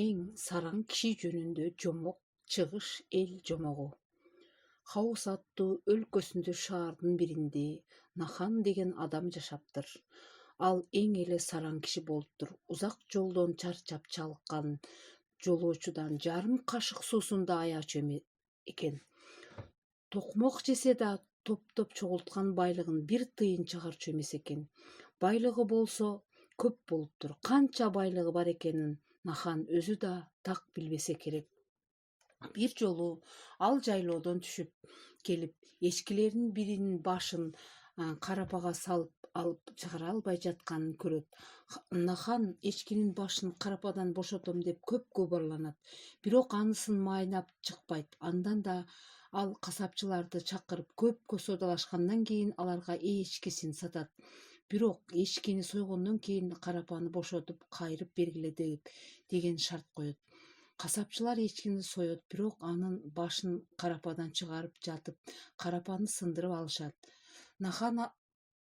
Эң сараң киши жөнүндө жомок чыгыш эл жомогу. Хаус аттуу өлкөсүндө шаардын биринде Нахан деген адам жашаптыр. Ал эң эле сараң киши болуптур. Узак жолдон чарчап чалыккан жолоочудан жарым кашык суусун да аячу экен. Токмок жесе да топтоп чогулткан байлыгын бир тыйын чыгарчу эмес экен. Байлыгы болсо көп болуптур. Канча байлыгы бар экенин Нахан өзү да так билбесе керек. Бир жолу ал жайлоодон түшүп келип, эчкилердин биринин башын карапага салып алып чыгара албай жатканын көрөт. Нахан эчкинин башын карападан бошотом деп көп кубарланат, бирок анысын майнап чыкпайт. Андан да ал касапчыларды чакырып көпкө соодалашкандан кийин аларга эчкисин сатат. Бирок эчкини сойгондон кийин карапаны бошотуп кайрып бергиле деген шарт коет. Касапчылар эчкини соет, бирок анын башын карападан чыгарып жатып, карапаны сындырып алышат. Нахан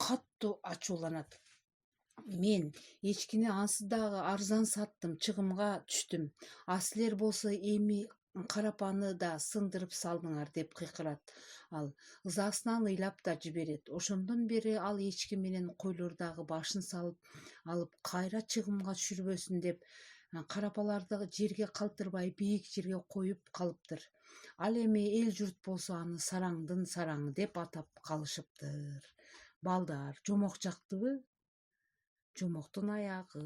катуу ачууланат. Мен эчкини ансыз дагы арзан саттым, чыгымга түштүм. А силер болсо эми карапаны да сындырып салдыңар деп кыйкырат. Ал ызасынан ыйлап да жиберет. Ошондон бери ал эчки менен койлор дагы башын салып алып кайра чыгымга түшүрбөсүн деп карапаларды жерге калтырбай бийик жерге коюп калыптыр. Ал эми эл журт болсо аны сараңдын сараңы деп атап калышыптыр. Балдар, жомок жактыбы? Жомоктун аягы.